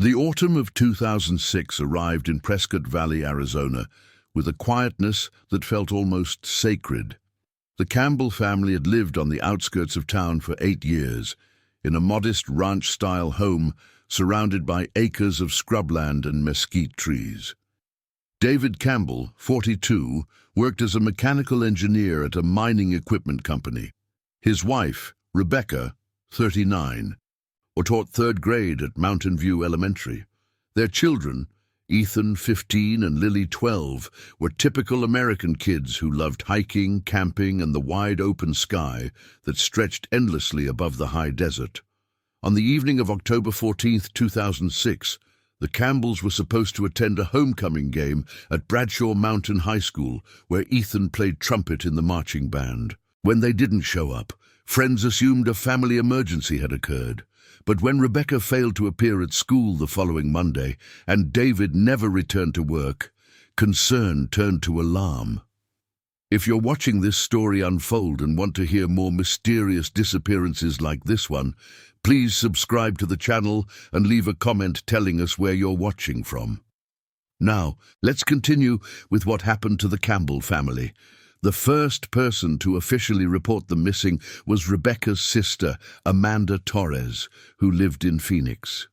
The autumn of 2006 arrived in Prescott Valley, Arizona, with a quietness that felt almost sacred. The Campbell family had lived on the outskirts of town for 8 years, in a modest ranch-style home surrounded by acres of scrubland and mesquite trees. David Campbell, 42, worked as a mechanical engineer at a mining equipment company. His wife, Rebecca, 39, taught 3rd grade at Mountain View Elementary. Their children, Ethan, 15, and Lily, 12, were typical American kids who loved hiking, camping, and the wide open sky that stretched endlessly above the high desert. On the evening of October 14, 2006, the Campbells were supposed to attend a homecoming game at Bradshaw Mountain High School, where Ethan played trumpet in the marching band. When they didn't show up, friends assumed a family emergency had occurred. But when Rebecca failed to appear at school the following Monday, and David never returned to work, concern turned to alarm. If you're watching this story unfold and want to hear more mysterious disappearances like this one, please subscribe to the channel and leave a comment telling us where you're watching from. Now, let's continue with what happened to the Campbell family. The first person to officially report them missing was Rebecca's sister, Amanda Torres, who lived in Phoenix.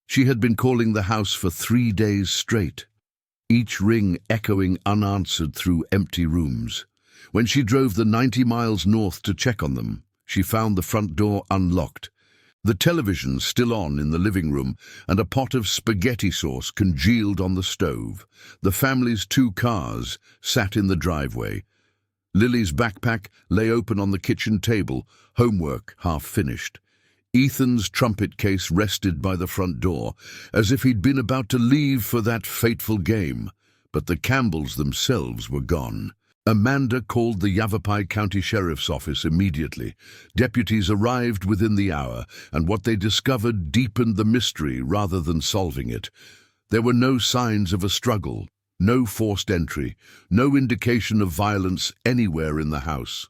She had been calling the house for 3 days straight, each ring echoing unanswered through empty rooms. When she drove the 90 miles north to check on them, she found the front door unlocked, the television still on in the living room, and a pot of spaghetti sauce congealed on the stove. The family's 2 cars sat in the driveway. Lily's backpack lay open on the kitchen table, homework half finished. Ethan's trumpet case rested by the front door, as if he'd been about to leave for that fateful game. But the Campbells themselves were gone. Amanda called the Yavapai County Sheriff's Office immediately. Deputies arrived within the hour, and what they discovered deepened the mystery rather than solving it. There were no signs of a struggle, no forced entry, no indication of violence anywhere in the house.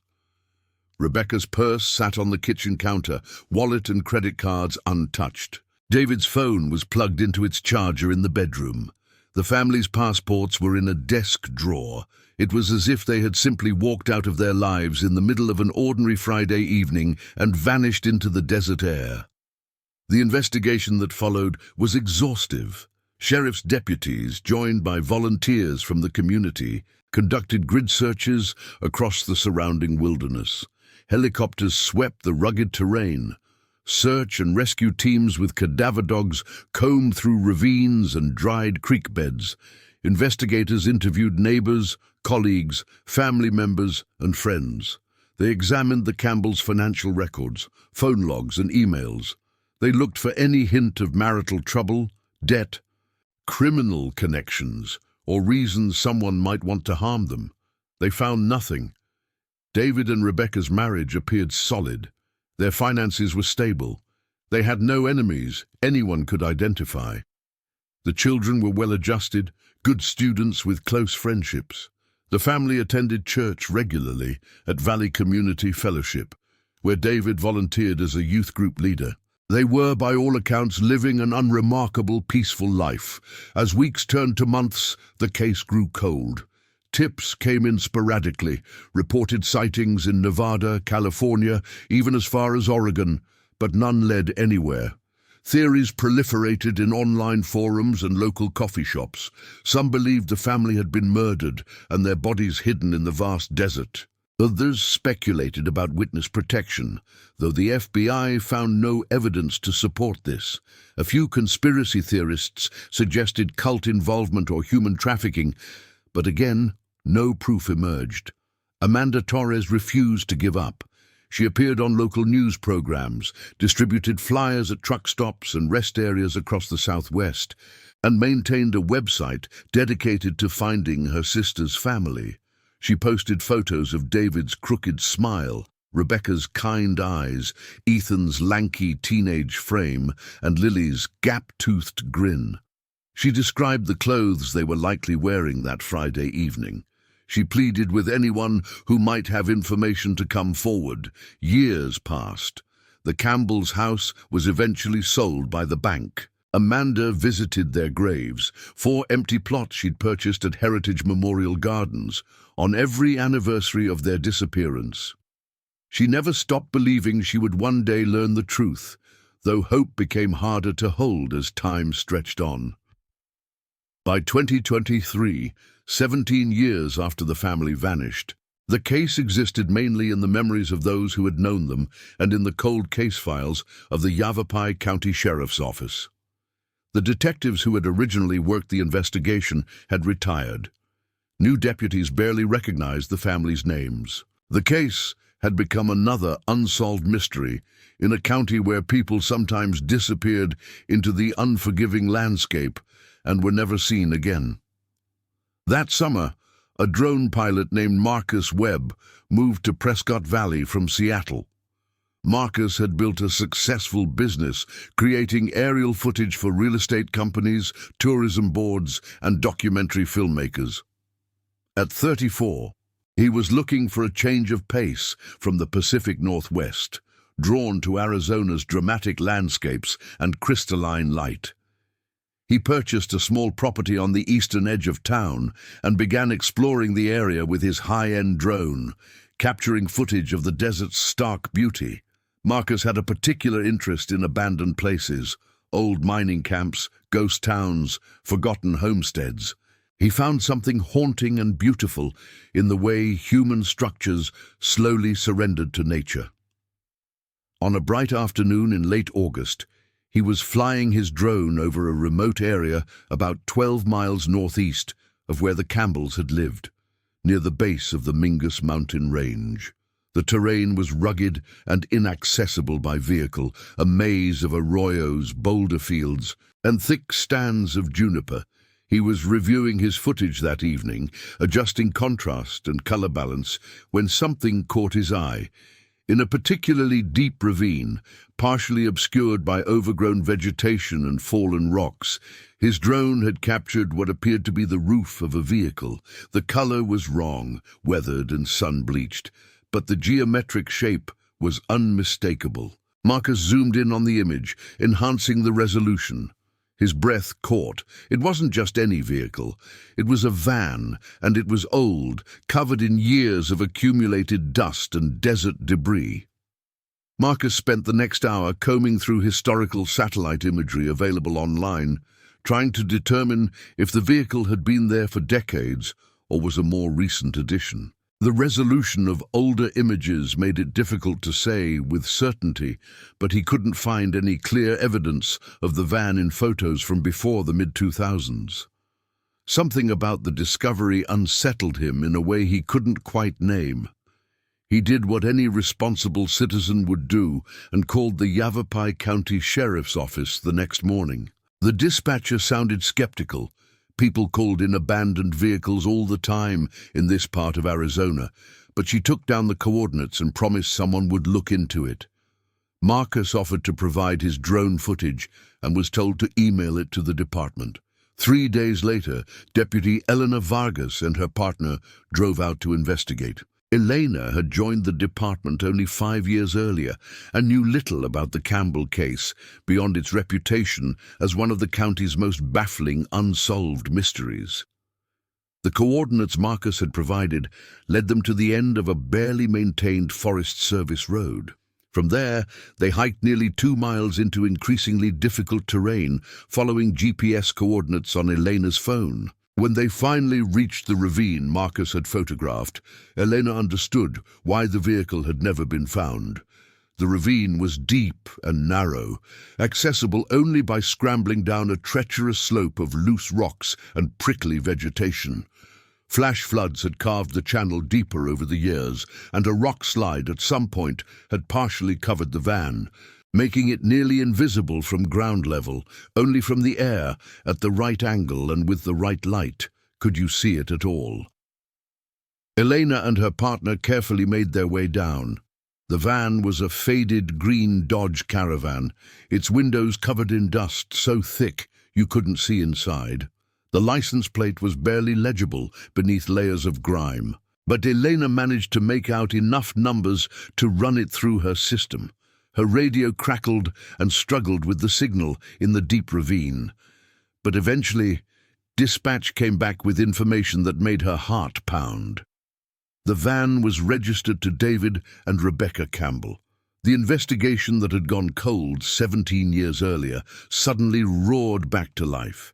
Rebecca's purse sat on the kitchen counter, wallet and credit cards untouched. David's phone was plugged into its charger in the bedroom. The family's passports were in a desk drawer. It was as if they had simply walked out of their lives in the middle of an ordinary Friday evening and vanished into the desert air. The investigation that followed was exhaustive. Sheriff's deputies, joined by volunteers from the community, conducted grid searches across the surrounding wilderness. Helicopters swept the rugged terrain. Search and rescue teams with cadaver dogs combed through ravines and dried creek beds. Investigators interviewed neighbors, colleagues, family members, and friends. They examined the Campbells' financial records, phone logs, and emails. They looked for any hint of marital trouble, debt, criminal connections, or reasons someone might want to harm them. They found nothing. David and Rebecca's marriage appeared solid. Their finances were stable. They had no enemies anyone could identify. The children were well-adjusted, good students with close friendships. The family attended church regularly at Valley Community Fellowship, where David volunteered as a youth group leader. They were, by all accounts, living an unremarkable, peaceful life. As weeks turned to months, the case grew cold. Tips came in sporadically, reported sightings in Nevada, California, even as far as Oregon, but none led anywhere. Theories proliferated in online forums and local coffee shops. Some believed the family had been murdered and their bodies hidden in the vast desert. Others speculated about witness protection, though the FBI found no evidence to support this. A few conspiracy theorists suggested cult involvement or human trafficking, but again, no proof emerged. Amanda Torres refused to give up. She appeared on local news programs, distributed flyers at truck stops and rest areas across the Southwest, and maintained a website dedicated to finding her sister's family. She posted photos of David's crooked smile, Rebecca's kind eyes, Ethan's lanky teenage frame, and Lily's gap-toothed grin. She described the clothes they were likely wearing that Friday evening. She pleaded with anyone who might have information to come forward. Years passed. The Campbells' house was eventually sold by the bank. Amanda visited their graves, 4 empty plots she'd purchased at Heritage Memorial Gardens, on every anniversary of their disappearance. She never stopped believing she would one day learn the truth, though hope became harder to hold as time stretched on. By 2023, 17 years after the family vanished, the case existed mainly in the memories of those who had known them and in the cold case files of the Yavapai County Sheriff's Office. The detectives who had originally worked the investigation had retired. New deputies barely recognized the family's names. The case had become another unsolved mystery in a county where people sometimes disappeared into the unforgiving landscape and were never seen again. That summer, a drone pilot named Marcus Webb moved to Prescott Valley from Seattle. Marcus had built a successful business, creating aerial footage for real estate companies, tourism boards, and documentary filmmakers. At 34, he was looking for a change of pace from the Pacific Northwest, drawn to Arizona's dramatic landscapes and crystalline light. He purchased a small property on the eastern edge of town and began exploring the area with his high-end drone, capturing footage of the desert's stark beauty. Marcus had a particular interest in abandoned places, old mining camps, ghost towns, forgotten homesteads. He found something haunting and beautiful in the way human structures slowly surrendered to nature. On a bright afternoon in late August, he was flying his drone over a remote area about 12 miles northeast of where the Campbells had lived, near the base of the Mingus mountain range. The terrain was rugged and inaccessible by vehicle, a maze of arroyos, boulder fields, and thick stands of juniper. He was reviewing his footage that evening, adjusting contrast and color balance, when something caught his eye. In a particularly deep ravine, partially obscured by overgrown vegetation and fallen rocks, his drone had captured what appeared to be the roof of a vehicle. The color was wrong, weathered and sun-bleached, but the geometric shape was unmistakable. Marcus zoomed in on the image, enhancing the resolution. His breath caught. It wasn't just any vehicle. It was a van, and it was old, covered in years of accumulated dust and desert debris. Marcus spent the next hour combing through historical satellite imagery available online, trying to determine if the vehicle had been there for decades or was a more recent addition. The resolution of older images made it difficult to say with certainty, but he couldn't find any clear evidence of the van in photos from before the mid-2000s. Something about the discovery unsettled him in a way he couldn't quite name. He did what any responsible citizen would do and called the Yavapai County Sheriff's Office the next morning. The dispatcher sounded skeptical. People called in abandoned vehicles all the time in this part of Arizona, but she took down the coordinates and promised someone would look into it. Marcus offered to provide his drone footage and was told to email it to the department. 3 days later, Deputy Elena Vargas and her partner drove out to investigate. Elena had joined the department only 5 years earlier and knew little about the Campbell case beyond its reputation as one of the county's most baffling unsolved mysteries. The coordinates Marcus had provided led them to the end of a barely maintained Forest Service road. From there, they hiked nearly 2 miles into increasingly difficult terrain, following GPS coordinates on Elena's phone. When they finally reached the ravine Marcus had photographed, Elena understood why the vehicle had never been found. The ravine was deep and narrow, accessible only by scrambling down a treacherous slope of loose rocks and prickly vegetation. Flash floods had carved the channel deeper over the years, and a rock slide at some point had partially covered the van, making it nearly invisible from ground level. Only from the air, at the right angle and with the right light, could you see it at all. Elena and her partner carefully made their way down. The van was a faded green Dodge Caravan, its windows covered in dust so thick you couldn't see inside. The license plate was barely legible beneath layers of grime, but Elena managed to make out enough numbers to run it through her system. Her radio crackled and struggled with the signal in the deep ravine. But eventually, dispatch came back with information that made her heart pound. The van was registered to David and Rebecca Campbell. The investigation that had gone cold 17 years earlier suddenly roared back to life.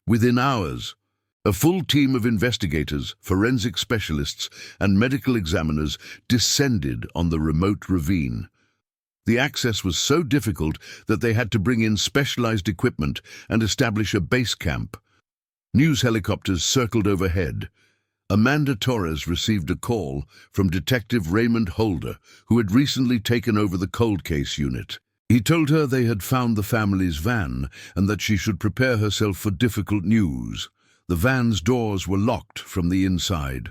Within hours, a full team of investigators, forensic specialists, and medical examiners descended on the remote ravine. The access was so difficult that they had to bring in specialized equipment and establish a base camp. News helicopters circled overhead. Amanda Torres received a call from Detective Raymond Holder, who had recently taken over the cold case unit. He told her they had found the family's van and that she should prepare herself for difficult news. The van's doors were locked from the inside.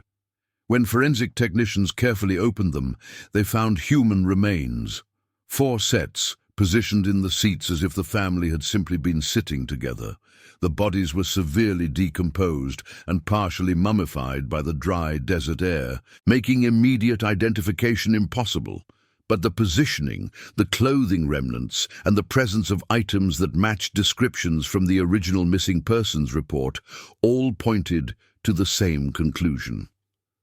When forensic technicians carefully opened them, they found human remains. 4 sets, positioned in the seats as if the family had simply been sitting together. The bodies were severely decomposed and partially mummified by the dry desert air, making immediate identification impossible. But the positioning, the clothing remnants, and the presence of items that matched descriptions from the original missing persons report all pointed to the same conclusion.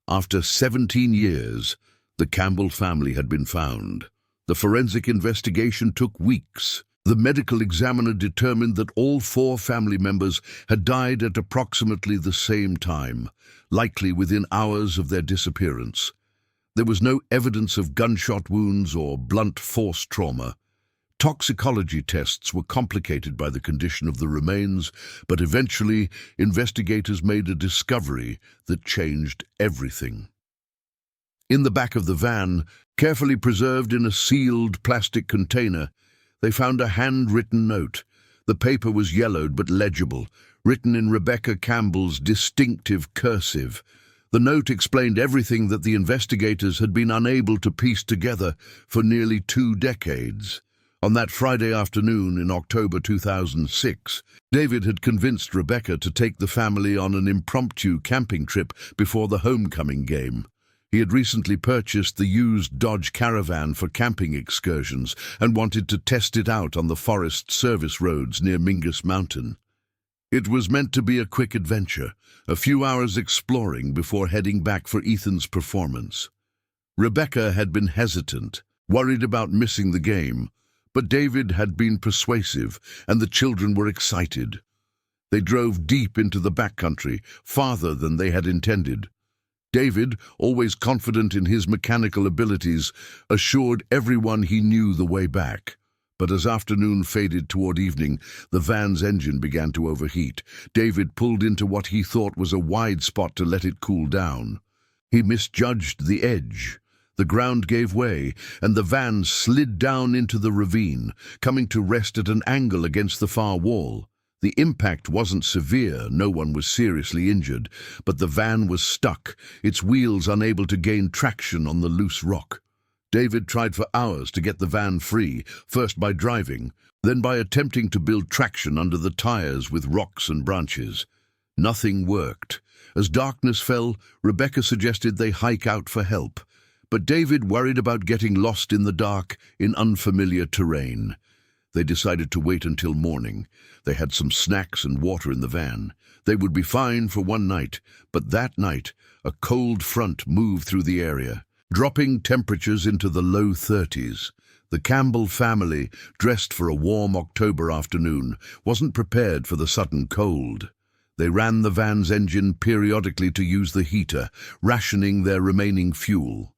After 17 years, the Campbell family had been found. The forensic investigation took weeks. The medical examiner determined that all 4 family members had died at approximately the same time, likely within hours of their disappearance. There was no evidence of gunshot wounds or blunt force trauma. Toxicology tests were complicated by the condition of the remains, but eventually investigators made a discovery that changed everything. In the back of the van, carefully preserved in a sealed plastic container, they found a handwritten note. The paper was yellowed but legible, written in Rebecca Campbell's distinctive cursive. The note explained everything that the investigators had been unable to piece together for nearly 2 decades. On that Friday afternoon in October 2006, David had convinced Rebecca to take the family on an impromptu camping trip before the homecoming game. He had recently purchased the used Dodge Caravan for camping excursions and wanted to test it out on the Forest Service roads near Mingus Mountain. It was meant to be a quick adventure, a few hours exploring before heading back for Ethan's performance. Rebecca had been hesitant, worried about missing the game, but David had been persuasive, and the children were excited. They drove deep into the backcountry, farther than they had intended. David, always confident in his mechanical abilities, assured everyone he knew the way back. But as afternoon faded toward evening, the van's engine began to overheat. David pulled into what he thought was a wide spot to let it cool down. He misjudged the edge. The ground gave way, and the van slid down into the ravine, coming to rest at an angle against the far wall. The impact wasn't severe, no one was seriously injured, but the van was stuck, its wheels unable to gain traction on the loose rock. David tried for hours to get the van free, first by driving, then by attempting to build traction under the tires with rocks and branches. Nothing worked. As darkness fell, Rebecca suggested they hike out for help, but David worried about getting lost in the dark in unfamiliar terrain. They decided to wait until morning. They had some snacks and water in the van. They would be fine for one night, but that night, a cold front moved through the area, dropping temperatures into the low 30s. The Campbell family, dressed for a warm October afternoon, wasn't prepared for the sudden cold. They ran the van's engine periodically to use the heater, rationing their remaining fuel.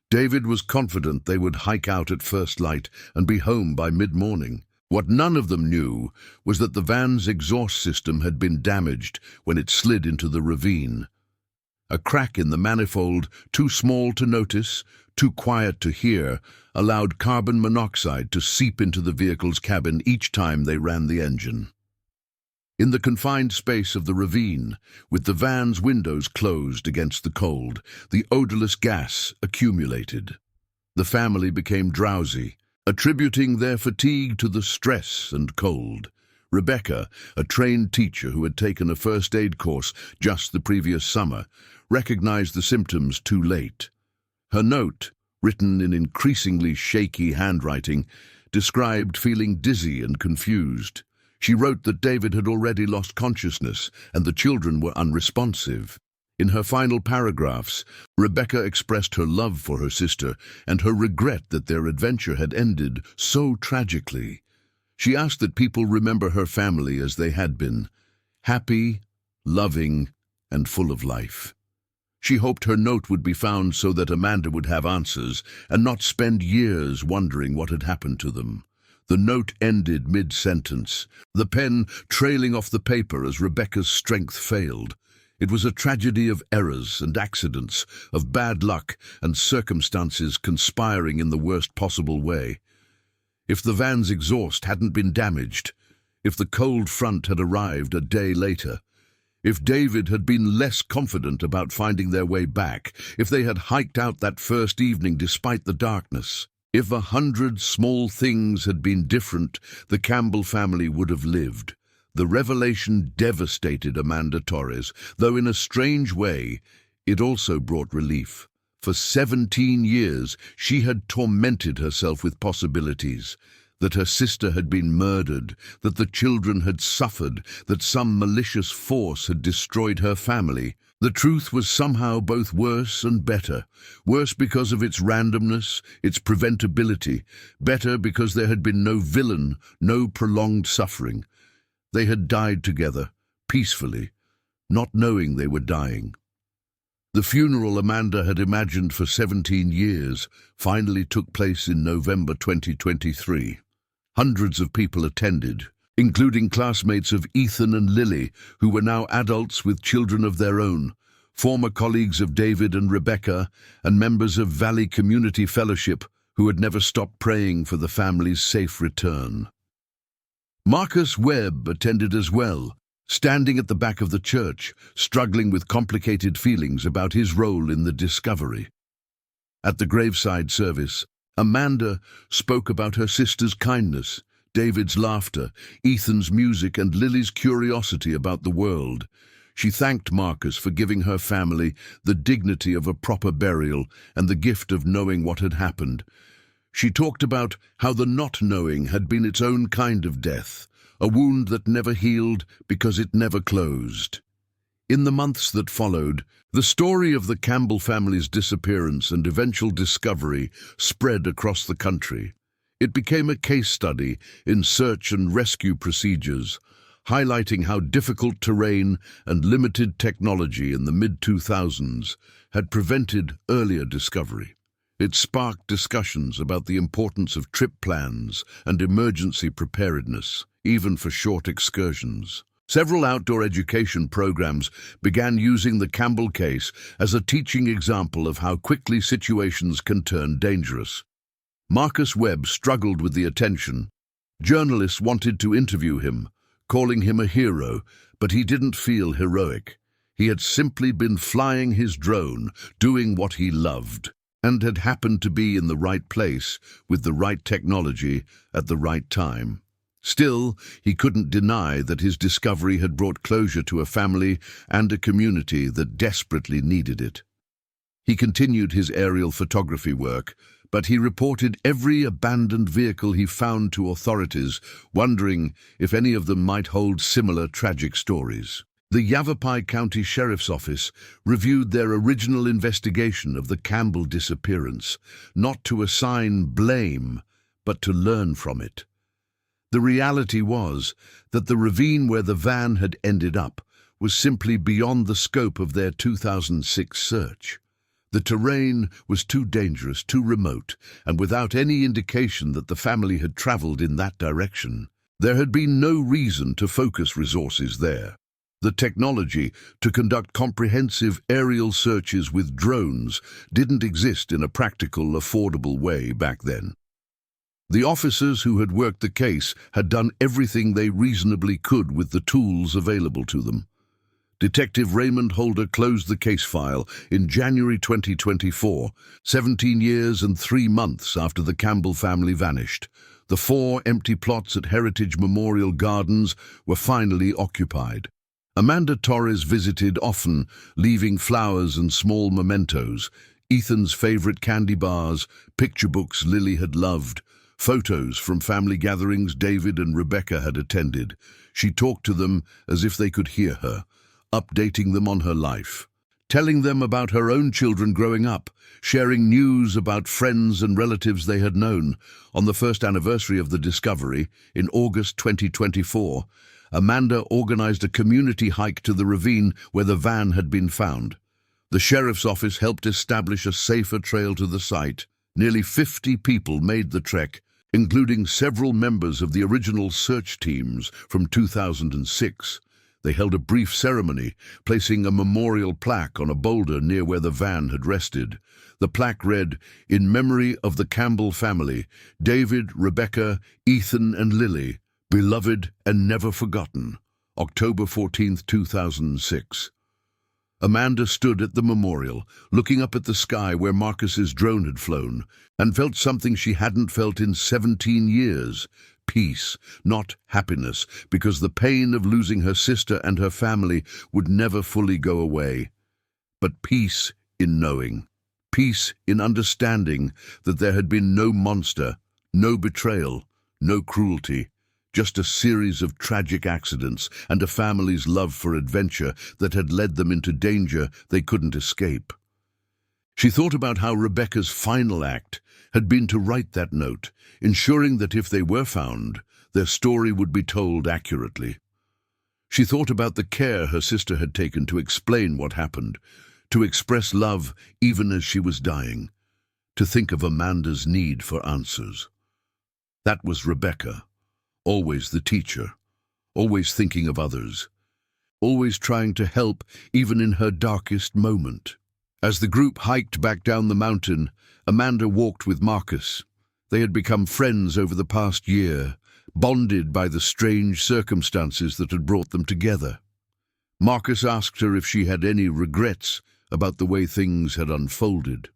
David was confident they would hike out at first light and be home by mid-morning. What none of them knew was that the van's exhaust system had been damaged when it slid into the ravine. A crack in the manifold, too small to notice, too quiet to hear, allowed carbon monoxide to seep into the vehicle's cabin each time they ran the engine. In the confined space of the ravine, with the van's windows closed against the cold, the odorless gas accumulated. The family became drowsy, attributing their fatigue to the stress and cold. Rebecca, a trained teacher who had taken a first aid course just the previous summer, recognized the symptoms too late. Her note, written in increasingly shaky handwriting, described feeling dizzy and confused. She wrote that David had already lost consciousness and the children were unresponsive. In her final paragraphs, Rebecca expressed her love for her sister and her regret that their adventure had ended so tragically. She asked that people remember her family as they had been, happy, loving, and full of life. She hoped her note would be found so that Amanda would have answers and not spend years wondering what had happened to them. The note ended mid-sentence, the pen trailing off the paper as Rebecca's strength failed. It was a tragedy of errors and accidents, of bad luck and circumstances conspiring in the worst possible way. If the van's exhaust hadn't been damaged, if the cold front had arrived a day later, if David had been less confident about finding their way back, if they had hiked out that first evening despite the darkness, if 100 small things had been different, the Campbell family would have lived. The revelation devastated Amanda Torres, though in a strange way, it also brought relief. For 17 years, she had tormented herself with possibilities. That her sister had been murdered, that the children had suffered, that some malicious force had destroyed her family. The truth was somehow both worse and better. Worse because of its randomness, its preventability. Better because there had been no villain, no prolonged suffering. They had died together, peacefully, not knowing they were dying. The funeral Amanda had imagined for 17 years finally took place in November 2023. Hundreds of people attended, including classmates of Ethan and Lily, who were now adults with children of their own, former colleagues of David and Rebecca, and members of Valley Community Fellowship who had never stopped praying for the family's safe return. Marcus Webb attended as well, standing at the back of the church, struggling with complicated feelings about his role in the discovery. At the graveside service, Amanda spoke about her sister's kindness, David's laughter, Ethan's music, and Lily's curiosity about the world. She thanked Marcus for giving her family the dignity of a proper burial and the gift of knowing what had happened. She talked about how the not knowing had been its own kind of death, a wound that never healed because it never closed. In the months that followed, the story of the Campbell family's disappearance and eventual discovery spread across the country. It became a case study in search and rescue procedures, highlighting how difficult terrain and limited technology in the mid-2000s had prevented earlier discovery. It sparked discussions about the importance of trip plans and emergency preparedness, even for short excursions. Several outdoor education programs began using the Campbell case as a teaching example of how quickly situations can turn dangerous. Marcus Webb struggled with the attention. Journalists wanted to interview him, calling him a hero, but he didn't feel heroic. He had simply been flying his drone, doing what he loved, and had happened to be in the right place with the right technology at the right time. Still, he couldn't deny that his discovery had brought closure to a family and a community that desperately needed it. He continued his aerial photography work, but he reported every abandoned vehicle he found to authorities, wondering if any of them might hold similar tragic stories. The Yavapai County Sheriff's Office reviewed their original investigation of the Campbell disappearance, not to assign blame, but to learn from it. The reality was that the ravine where the van had ended up was simply beyond the scope of their 2006 search. The terrain was too dangerous, too remote, and without any indication that the family had traveled in that direction. There had been no reason to focus resources there. The technology to conduct comprehensive aerial searches with drones didn't exist in a practical, affordable way back then. The officers who had worked the case had done everything they reasonably could with the tools available to them. Detective Raymond Holder closed the case file in January 2024, 17 years and 3 months after the Campbell family vanished. The 4 empty plots at Heritage Memorial Gardens were finally occupied. Amanda Torres visited often, leaving flowers and small mementos. Ethan's favorite candy bars, picture books Lily had loved, photos from family gatherings David and Rebecca had attended. She talked to them as if they could hear her, updating them on her life, telling them about her own children growing up, sharing news about friends and relatives they had known. On the first anniversary of the discovery, in August 2024, Amanda organized a community hike to the ravine where the van had been found. The sheriff's office helped establish a safer trail to the site. Nearly 50 people made the trek, including several members of the original search teams from 2006. They held a brief ceremony, placing a memorial plaque on a boulder near where the van had rested. The plaque read, "In memory of the Campbell family, David, Rebecca, Ethan and Lily, beloved and never forgotten, October 14th, 2006. Amanda stood at the memorial, looking up at the sky where Marcus's drone had flown, and felt something she hadn't felt in 17 years. Peace, not happiness, because the pain of losing her sister and her family would never fully go away. But peace in knowing. Peace in understanding that there had been no monster, no betrayal, no cruelty. Just a series of tragic accidents and a family's love for adventure that had led them into danger they couldn't escape. She thought about how Rebecca's final act had been to write that note, ensuring that if they were found, their story would be told accurately. She thought about the care her sister had taken to explain what happened, to express love even as she was dying, to think of Amanda's need for answers. That was Rebecca. Always the teacher, always thinking of others, always trying to help even in her darkest moment. As the group hiked back down the mountain, Amanda walked with Marcus. They had become friends over the past year, bonded by the strange circumstances that had brought them together. Marcus asked her if she had any regrets about the way things had unfolded.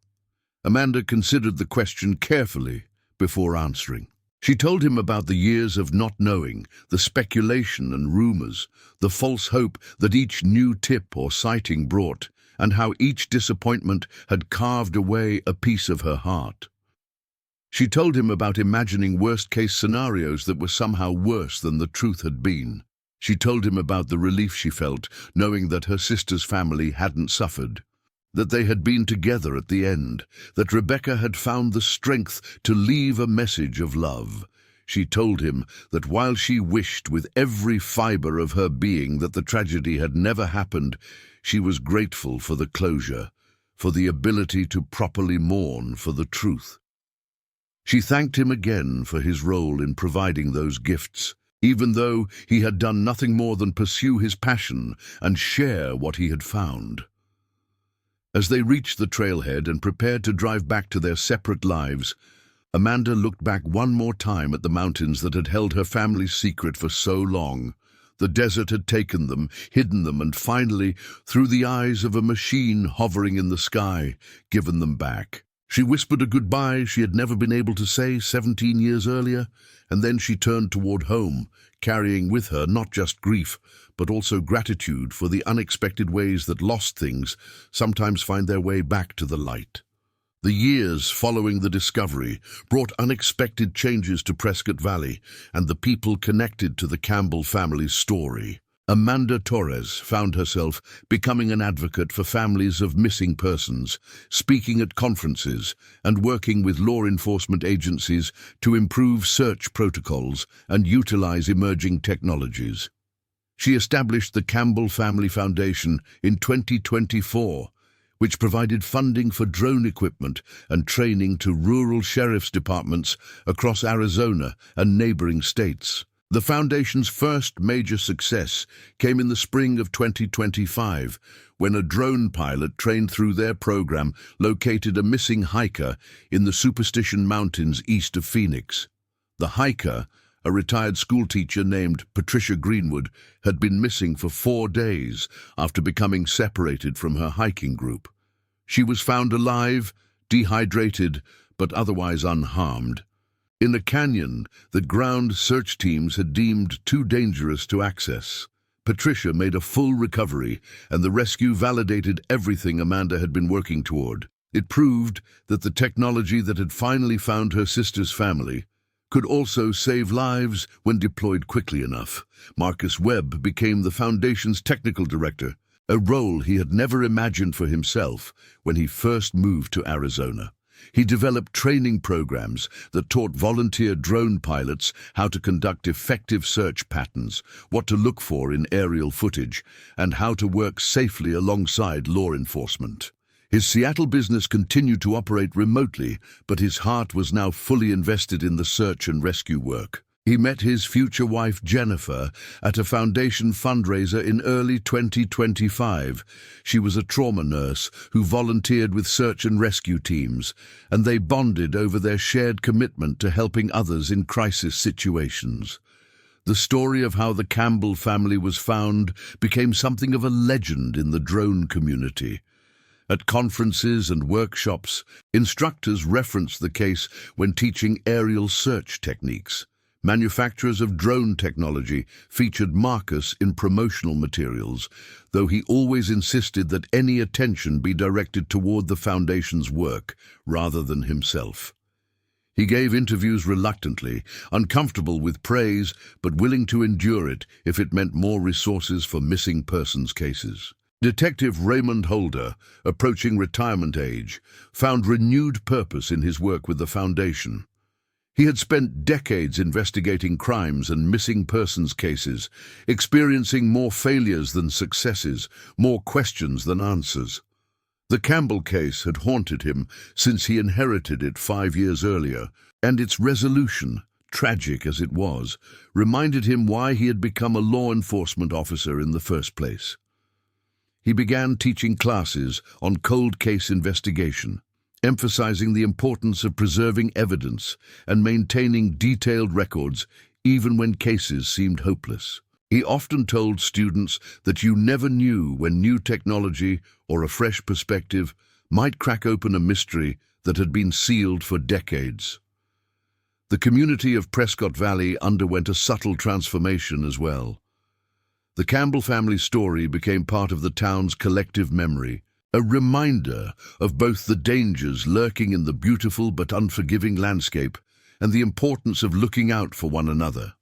Amanda considered the question carefully before answering. She told him about the years of not knowing, the speculation and rumors, the false hope that each new tip or sighting brought, and how each disappointment had carved away a piece of her heart. She told him about imagining worst-case scenarios that were somehow worse than the truth had been. She told him about the relief she felt, knowing that her sister's family hadn't suffered, that they had been together at the end, that Rebecca had found the strength to leave a message of love. She told him that while she wished with every fiber of her being that the tragedy had never happened, she was grateful for the closure, for the ability to properly mourn for the truth. She thanked him again for his role in providing those gifts, even though he had done nothing more than pursue his passion and share what he had found. As they reached the trailhead and prepared to drive back to their separate lives, Amanda looked back one more time at the mountains that had held her family's secret for so long. The desert had taken them, hidden them, and finally, through the eyes of a machine hovering in the sky, given them back. She whispered a goodbye she had never been able to say 17 years earlier, and then she turned toward home, carrying with her not just grief, but also gratitude for the unexpected ways that lost things sometimes find their way back to the light. The years following the discovery brought unexpected changes to Prescott Valley and the people connected to the Campbell family's story. Amanda Torres found herself becoming an advocate for families of missing persons, speaking at conferences and working with law enforcement agencies to improve search protocols and utilize emerging technologies. She established the Campbell Family Foundation in 2024, which provided funding for drone equipment and training to rural sheriff's departments across Arizona and neighboring states. The Foundation's first major success came in the spring of 2025, when a drone pilot trained through their program located a missing hiker in the Superstition Mountains east of Phoenix. The hiker, a retired schoolteacher named Patricia Greenwood, had been missing for 4 days after becoming separated from her hiking group. She was found alive, dehydrated, but otherwise unharmed. In a canyon that ground search teams had deemed too dangerous to access. Patricia made a full recovery, and the rescue validated everything Amanda had been working toward. It proved that the technology that had finally found her sister's family could also save lives when deployed quickly enough. Marcus Webb became the Foundation's technical director, a role he had never imagined for himself when he first moved to Arizona. He developed training programs that taught volunteer drone pilots how to conduct effective search patterns, what to look for in aerial footage, and how to work safely alongside law enforcement. His Seattle business continued to operate remotely, but his heart was now fully invested in the search and rescue work. He met his future wife, Jennifer, at a foundation fundraiser in early 2025. She was a trauma nurse who volunteered with search and rescue teams, and they bonded over their shared commitment to helping others in crisis situations. The story of how the Campbell family was found became something of a legend in the drone community. At conferences and workshops, instructors referenced the case when teaching aerial search techniques. Manufacturers of drone technology featured Marcus in promotional materials, though he always insisted that any attention be directed toward the Foundation's work rather than himself. He gave interviews reluctantly, uncomfortable with praise, but willing to endure it if it meant more resources for missing persons cases. Detective Raymond Holder, approaching retirement age, found renewed purpose in his work with the Foundation. He had spent decades investigating crimes and missing persons cases, experiencing more failures than successes, more questions than answers. The Campbell case had haunted him since he inherited it 5 years earlier, and its resolution, tragic as it was, reminded him why he had become a law enforcement officer in the first place. He began teaching classes on cold case investigation, emphasizing the importance of preserving evidence and maintaining detailed records even when cases seemed hopeless. He often told students that you never knew when new technology or a fresh perspective might crack open a mystery that had been sealed for decades. The community of Prescott Valley underwent a subtle transformation as well. The Campbell family story became part of the town's collective memory, a reminder of both the dangers lurking in the beautiful but unforgiving landscape and the importance of looking out for one another.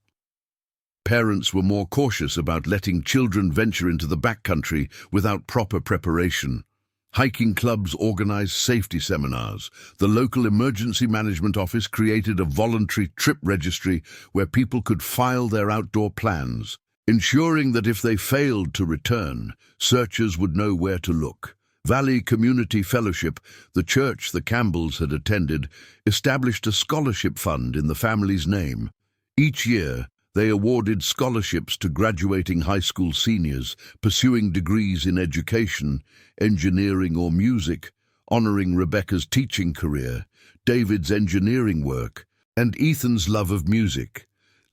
Parents were more cautious about letting children venture into the backcountry without proper preparation. Hiking clubs organized safety seminars. The local emergency management office created a voluntary trip registry where people could file their outdoor plans, ensuring that if they failed to return, searchers would know where to look. Valley Community Fellowship, the church the Campbells had attended, established a scholarship fund in the family's name. Each year, they awarded scholarships to graduating high school seniors pursuing degrees in education, engineering or music, honoring Rebecca's teaching career, David's engineering work, and Ethan's love of music.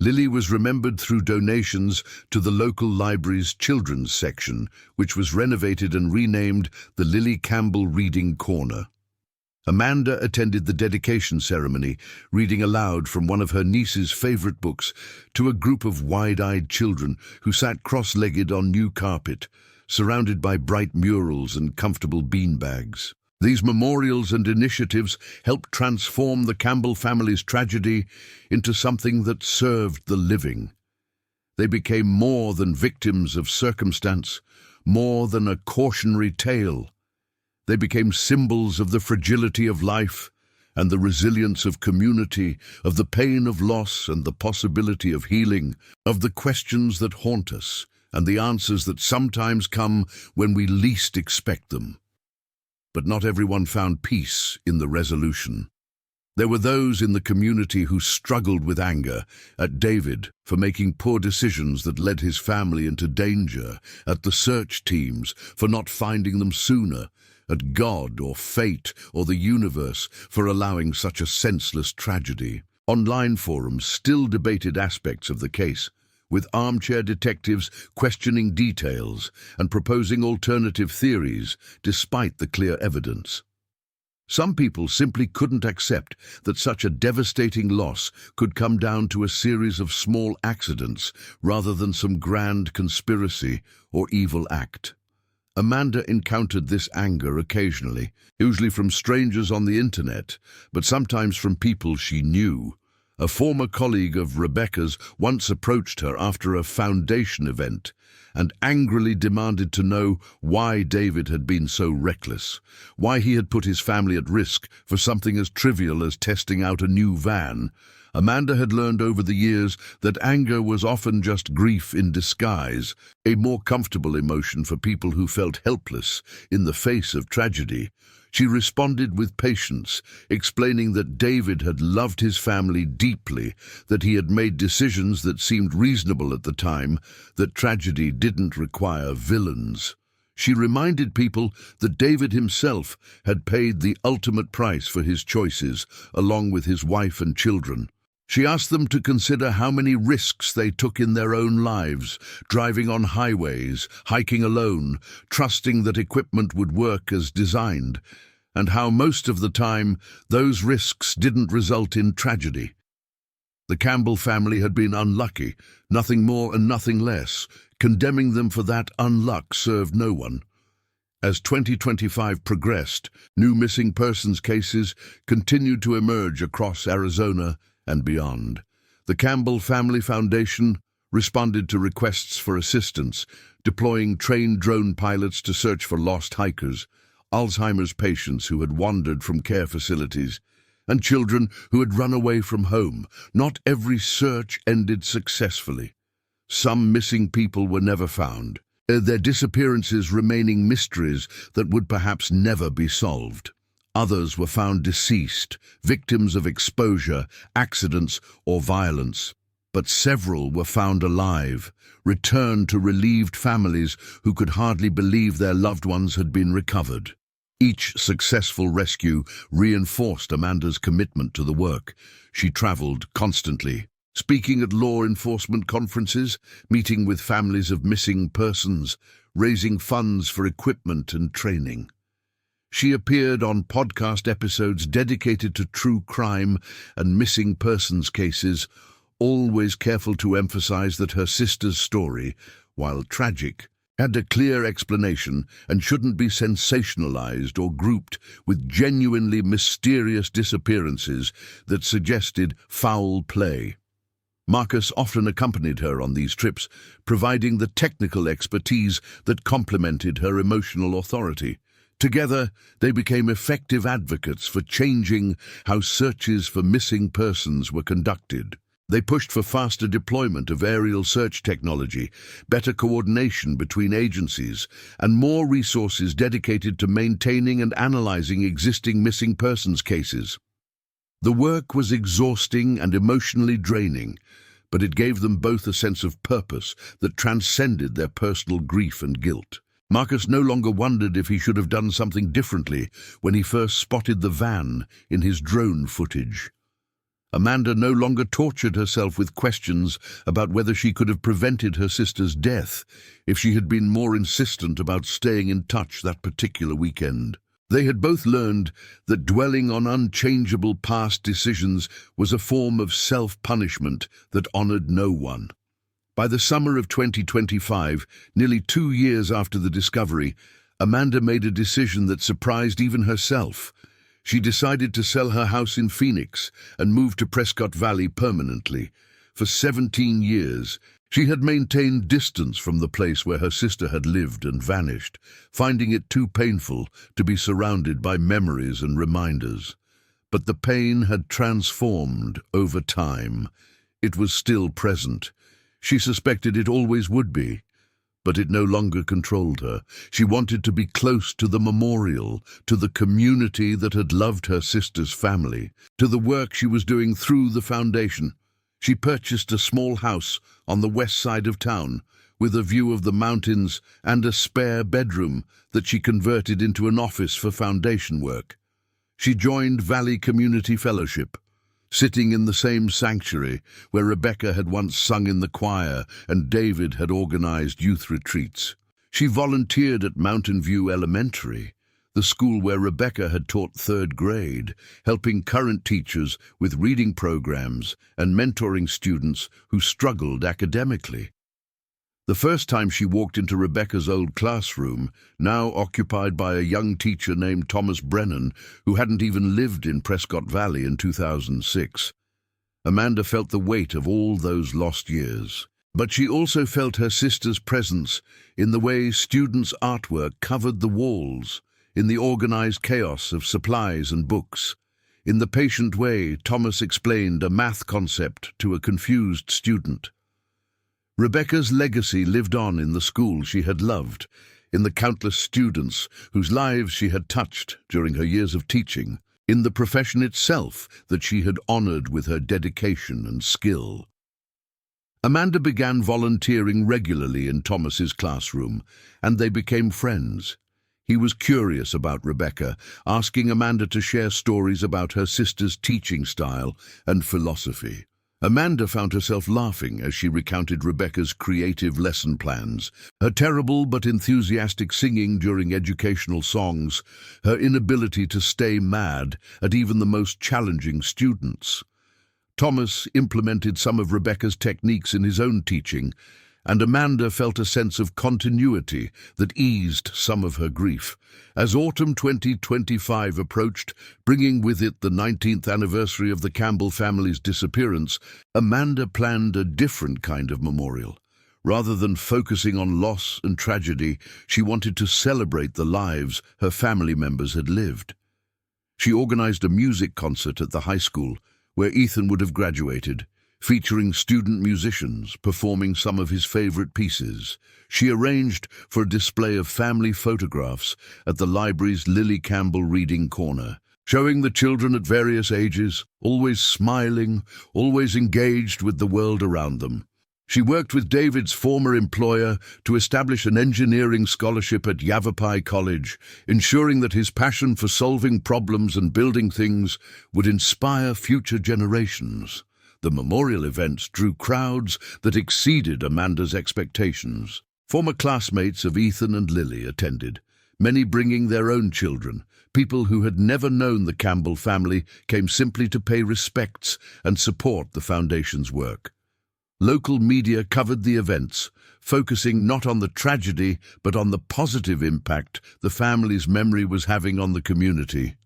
Lily was remembered through donations to the local library's children's section, which was renovated and renamed the Lily Campbell Reading Corner. Amanda attended the dedication ceremony, reading aloud from one of her niece's favorite books to a group of wide-eyed children who sat cross-legged on new carpet, surrounded by bright murals and comfortable beanbags. These memorials and initiatives helped transform the Campbell family's tragedy into something that served the living. They became more than victims of circumstance, more than a cautionary tale. They became symbols of the fragility of life and the resilience of community, of the pain of loss and the possibility of healing, of the questions that haunt us and the answers that sometimes come when we least expect them. But not everyone found peace in the resolution. There were those in the community who struggled with anger at David for making poor decisions that led his family into danger, at the search teams for not finding them sooner, at God or fate or the universe for allowing such a senseless tragedy. Online forums still debated aspects of the case, with armchair detectives questioning details and proposing alternative theories despite the clear evidence. Some people simply couldn't accept that such a devastating loss could come down to a series of small accidents rather than some grand conspiracy or evil act. Amanda encountered this anger occasionally, usually from strangers on the internet, but sometimes from people she knew. A former colleague of Rebecca's once approached her after a foundation event and angrily demanded to know why David had been so reckless, why he had put his family at risk for something as trivial as testing out a new van. Amanda had learned over the years that anger was often just grief in disguise, a more comfortable emotion for people who felt helpless in the face of tragedy. She responded with patience, explaining that David had loved his family deeply, that he had made decisions that seemed reasonable at the time, that tragedy didn't require villains. She reminded people that David himself had paid the ultimate price for his choices, along with his wife and children. She asked them to consider how many risks they took in their own lives, driving on highways, hiking alone, trusting that equipment would work as designed, and how most of the time those risks didn't result in tragedy. The Campbell family had been unlucky, nothing more and nothing less. Condemning them for that unluck served no one. As 2025 progressed, new missing persons cases continued to emerge across Arizona and beyond. The Campbell Family Foundation responded to requests for assistance, deploying trained drone pilots to search for lost hikers, Alzheimer's patients who had wandered from care facilities, and children who had run away from home. Not every search ended successfully. Some missing people were never found, their disappearances remaining mysteries that would perhaps never be solved. Others were found deceased, victims of exposure, accidents, or violence. But several were found alive, returned to relieved families who could hardly believe their loved ones had been recovered. Each successful rescue reinforced Amanda's commitment to the work. She traveled constantly, speaking at law enforcement conferences, meeting with families of missing persons, raising funds for equipment and training. She appeared on podcast episodes dedicated to true crime and missing persons cases, always careful to emphasize that her sister's story, while tragic, had a clear explanation and shouldn't be sensationalized or grouped with genuinely mysterious disappearances that suggested foul play. Marcus often accompanied her on these trips, providing the technical expertise that complemented her emotional authority. Together, they became effective advocates for changing how searches for missing persons were conducted. They pushed for faster deployment of aerial search technology, better coordination between agencies, and more resources dedicated to maintaining and analyzing existing missing persons cases. The work was exhausting and emotionally draining, but it gave them both a sense of purpose that transcended their personal grief and guilt. Marcus no longer wondered if he should have done something differently when he first spotted the van in his drone footage. Amanda no longer tortured herself with questions about whether she could have prevented her sister's death if she had been more insistent about staying in touch that particular weekend. They had both learned that dwelling on unchangeable past decisions was a form of self-punishment that honored no one. By the summer of 2025, nearly 2 years after the discovery, Amanda made a decision that surprised even herself. She decided to sell her house in Phoenix and move to Prescott Valley permanently. For 17 years, she had maintained distance from the place where her sister had lived and vanished, finding it too painful to be surrounded by memories and reminders. But the pain had transformed over time. It was still present. She suspected it always would be, but it no longer controlled her. She wanted to be close to the memorial, to the community that had loved her sister's family, to the work she was doing through the foundation. She purchased a small house on the west side of town, with a view of the mountains and a spare bedroom that she converted into an office for foundation work. She joined Valley Community Fellowship, sitting in the same sanctuary where Rebecca had once sung in the choir and David had organized youth retreats. She volunteered at Mountain View Elementary, the school where Rebecca had taught 3rd grade, helping current teachers with reading programs and mentoring students who struggled academically. The first time she walked into Rebecca's old classroom, now occupied by a young teacher named Thomas Brennan, who hadn't even lived in Prescott Valley in 2006. Amanda felt the weight of all those lost years. But she also felt her sister's presence in the way students' artwork covered the walls, in the organized chaos of supplies and books. In the patient way Thomas explained a math concept to a confused student. Rebecca's legacy lived on in the school she had loved, in the countless students whose lives she had touched during her years of teaching, in the profession itself that she had honored with her dedication and skill. Amanda began volunteering regularly in Thomas's classroom, and they became friends. He was curious about Rebecca, asking Amanda to share stories about her sister's teaching style and philosophy. Amanda found herself laughing as she recounted Rebecca's creative lesson plans, her terrible but enthusiastic singing during educational songs, her inability to stay mad at even the most challenging students. Thomas implemented some of Rebecca's techniques in his own teaching, and Amanda felt a sense of continuity that eased some of her grief. As autumn 2025 approached, bringing with it the 19th anniversary of the Campbell family's disappearance, Amanda planned a different kind of memorial. Rather than focusing on loss and tragedy, she wanted to celebrate the lives her family members had lived. She organized a music concert at the high school, where Ethan would have graduated, featuring student musicians performing some of his favorite pieces. She arranged for a display of family photographs at the library's Lily Campbell Reading Corner, showing the children at various ages, always smiling, always engaged with the world around them. She worked with David's former employer to establish an engineering scholarship at Yavapai College, ensuring that his passion for solving problems and building things would inspire future generations. The memorial events drew crowds that exceeded Amanda's expectations. Former classmates of Ethan and Lily attended, many bringing their own children. People who had never known the Campbell family came simply to pay respects and support the foundation's work. Local media covered the events, focusing not on the tragedy but on the positive impact the family's memory was having on the community.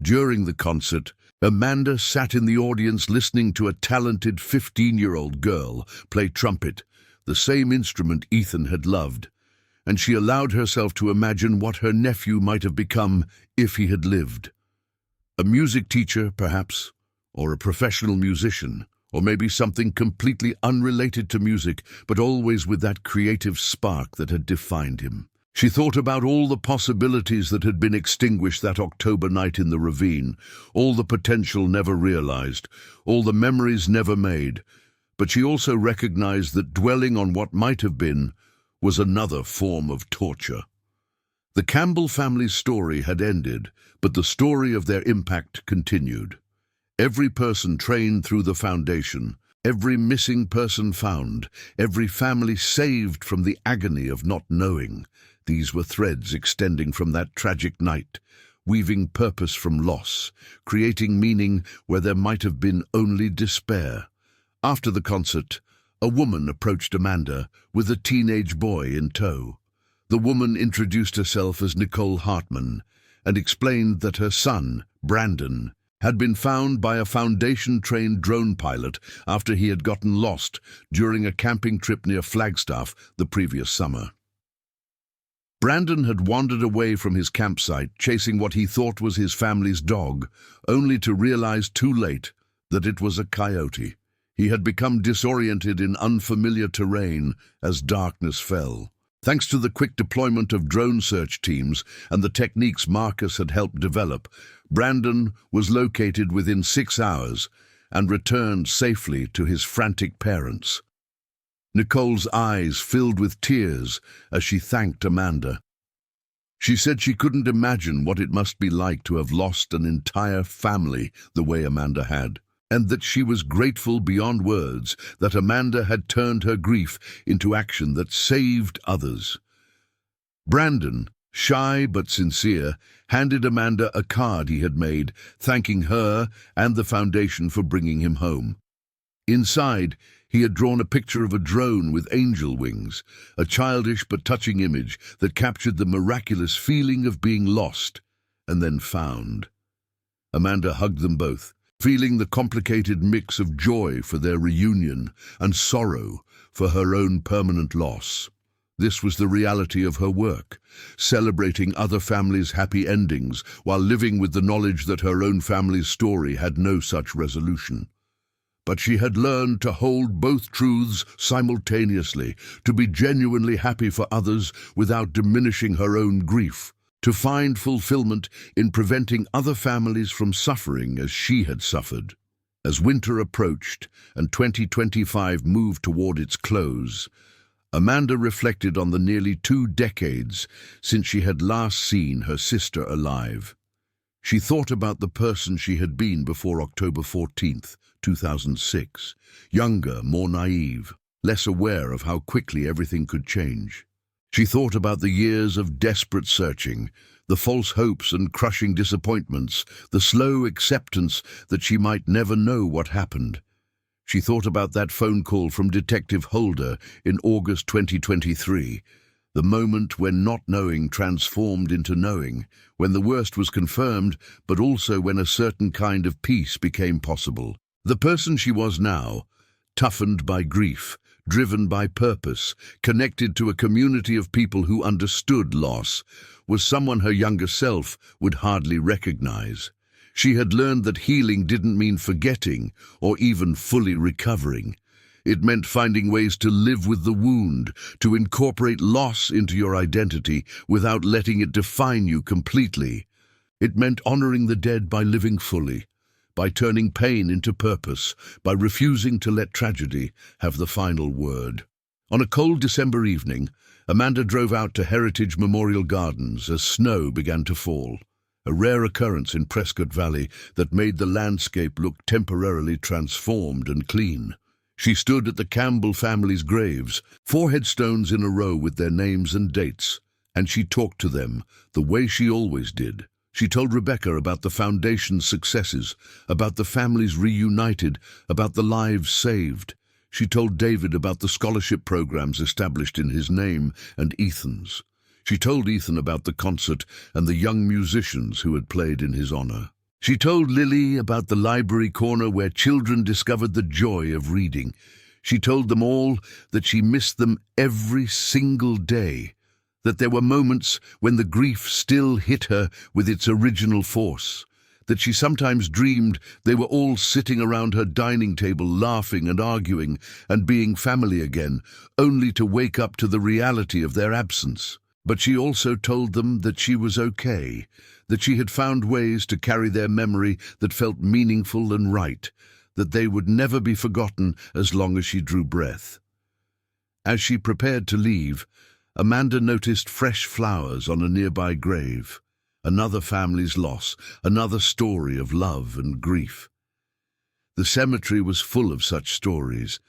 During the concert, Amanda sat in the audience listening to a talented 15-year-old girl play trumpet, the same instrument Ethan had loved, and she allowed herself to imagine what her nephew might have become if he had lived. A music teacher, perhaps, or a professional musician, or maybe something completely unrelated to music, but always with that creative spark that had defined him. She thought about all the possibilities that had been extinguished that October night in the ravine, all the potential never realized, all the memories never made. But she also recognized that dwelling on what might have been was another form of torture. The Campbell family's story had ended, but the story of their impact continued. Every person trained through the foundation, every missing person found, every family saved from the agony of not knowing. These were threads extending from that tragic night, weaving purpose from loss, creating meaning where there might have been only despair. After the concert, a woman approached Amanda with a teenage boy in tow. The woman introduced herself as Nicole Hartman and explained that her son, Brandon, had been found by a Foundation-trained drone pilot after he had gotten lost during a camping trip near Flagstaff the previous summer. Brandon had wandered away from his campsite, chasing what he thought was his family's dog, only to realize too late that it was a coyote. He had become disoriented in unfamiliar terrain as darkness fell. Thanks to the quick deployment of drone search teams and the techniques Marcus had helped develop, Brandon was located within 6 hours and returned safely to his frantic parents. Nicole's eyes filled with tears as she thanked Amanda. She said she couldn't imagine what it must be like to have lost an entire family the way Amanda had, and that she was grateful beyond words that Amanda had turned her grief into action that saved others. Brandon, shy but sincere, handed Amanda a card he had made, thanking her and the foundation for bringing him home. Inside, He had drawn a picture of a drone with angel wings, a childish but touching image that captured the miraculous feeling of being lost and then found. Amanda hugged them both, feeling the complicated mix of joy for their reunion and sorrow for her own permanent loss. This was the reality of her work, celebrating other families' happy endings while living with the knowledge that her own family's story had no such resolution. But she had learned to hold both truths simultaneously, to be genuinely happy for others without diminishing her own grief, to find fulfillment in preventing other families from suffering as she had suffered. As winter approached and 2025 moved toward its close, Amanda reflected on the nearly 2 decades since she had last seen her sister alive. She thought about the person she had been before October 14th, 2006, younger, more naive, less aware of how quickly everything could change. She thought about the years of desperate searching, the false hopes and crushing disappointments, the slow acceptance that she might never know what happened. She thought about that phone call from Detective Holder in August 2023, the moment when not knowing transformed into knowing, when the worst was confirmed, but also when a certain kind of peace became possible. The person she was now, toughened by grief, driven by purpose, connected to a community of people who understood loss, was someone her younger self would hardly recognize. She had learned that healing didn't mean forgetting or even fully recovering. It meant finding ways to live with the wound, to incorporate loss into your identity without letting it define you completely. It meant honoring the dead by living fully, by turning pain into purpose, by refusing to let tragedy have the final word. On a cold December evening, Amanda drove out to Heritage Memorial Gardens as snow began to fall, a rare occurrence in Prescott Valley that made the landscape look temporarily transformed and clean. She stood at the Campbell family's graves, 4 headstones in a row with their names and dates, and she talked to them the way she always did. She told Rebecca about the foundation's successes, about the families reunited, about the lives saved. She told David about the scholarship programs established in his name and Ethan's. She told Ethan about the concert and the young musicians who had played in his honor. She told Lily about the library corner where children discovered the joy of reading. She told them all that she missed them every single day, that there were moments when the grief still hit her with its original force, that she sometimes dreamed they were all sitting around her dining table laughing and arguing and being family again, only to wake up to the reality of their absence. But she also told them that she was okay, that she had found ways to carry their memory that felt meaningful and right, that they would never be forgotten as long as she drew breath. As she prepared to leave, Amanda noticed fresh flowers on a nearby grave, another family's loss, another story of love and grief. The cemetery was full of such stories,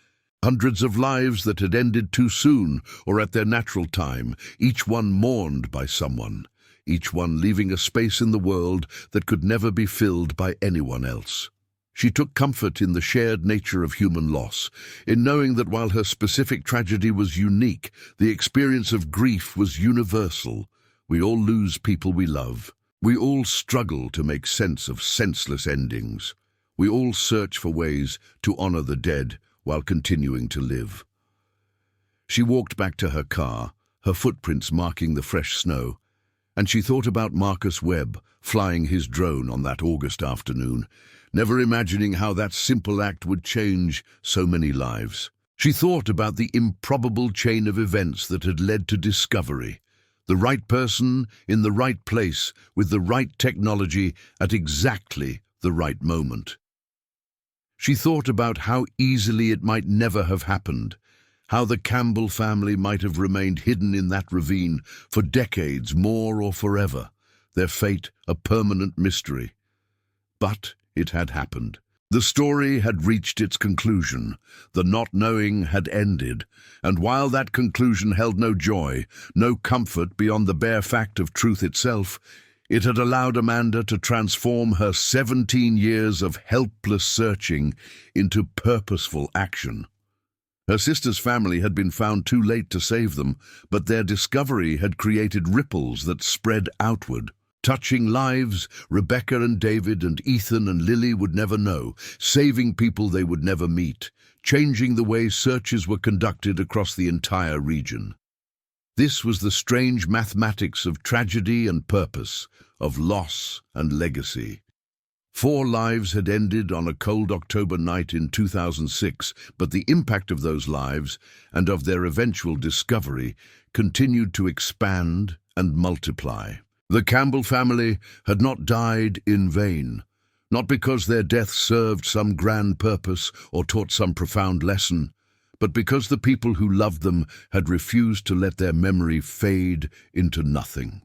hundreds of lives that had ended too soon or at their natural time, each one mourned by someone, each one leaving a space in the world that could never be filled by anyone else. She took comfort in the shared nature of human loss, in knowing that while her specific tragedy was unique, the experience of grief was universal. We all lose people we love. We all struggle to make sense of senseless endings. We all search for ways to honor the dead while continuing to live. She walked back to her car, her footprints marking the fresh snow, and she thought about Marcus Webb flying his drone on that August afternoon, never imagining how that simple act would change so many lives. She thought about the improbable chain of events that had led to discovery, the right person in the right place with the right technology at exactly the right moment. She thought about how easily it might never have happened, how the Campbell family might have remained hidden in that ravine for decades more or forever, their fate a permanent mystery. But it had happened. The story had reached its conclusion. The not knowing had ended, and while that conclusion held no joy, no comfort beyond the bare fact of truth itself, it had allowed Amanda to transform her 17 years of helpless searching into purposeful action. Her sister's family had been found too late to save them, but their discovery had created ripples that spread outward. Touching lives Rebecca and David and Ethan and Lily would never know, saving people they would never meet, changing the way searches were conducted across the entire region. This was the strange mathematics of tragedy and purpose, of loss and legacy. 4 lives had ended on a cold October night in 2006, but the impact of those lives and of their eventual discovery continued to expand and multiply. The Campbell family had not died in vain, not because their death served some grand purpose or taught some profound lesson, but because the people who loved them had refused to let their memory fade into nothing.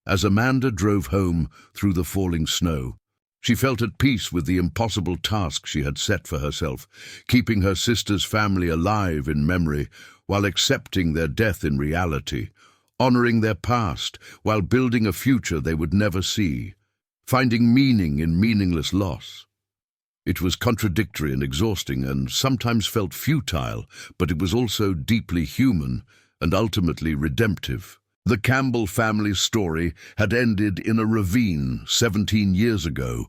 As Amanda drove home through the falling snow, she felt at peace with the impossible task she had set for herself, keeping her sister's family alive in memory while accepting their death in reality, honoring their past while building a future they would never see, finding meaning in meaningless loss. It was contradictory and exhausting and sometimes felt futile, but it was also deeply human and ultimately redemptive. The Campbell family's story had ended in a ravine 17 years ago,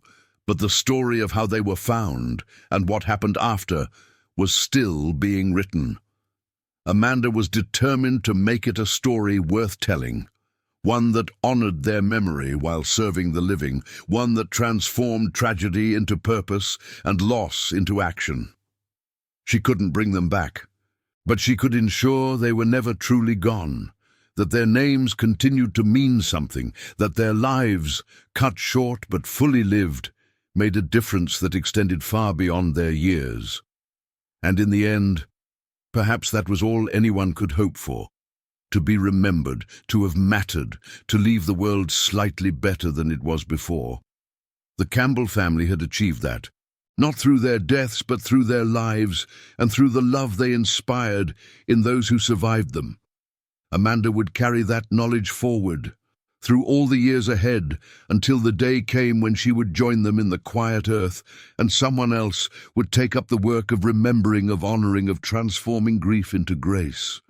but the story of how they were found and what happened after was still being written. Amanda was determined to make it a story worth telling, one that honored their memory while serving the living, one that transformed tragedy into purpose and loss into action. She couldn't bring them back, but she could ensure they were never truly gone, that their names continued to mean something, that their lives, cut short but fully lived, made a difference that extended far beyond their years. And in the end, perhaps that was all anyone could hope for. To be remembered, to have mattered, to leave the world slightly better than it was before. The Campbell family had achieved that, not through their deaths but through their lives and through the love they inspired in those who survived them. Amanda would carry that knowledge forward, through all the years ahead, until the day came when she would join them in the quiet earth, and someone else would take up the work of remembering, of honoring, of transforming grief into grace.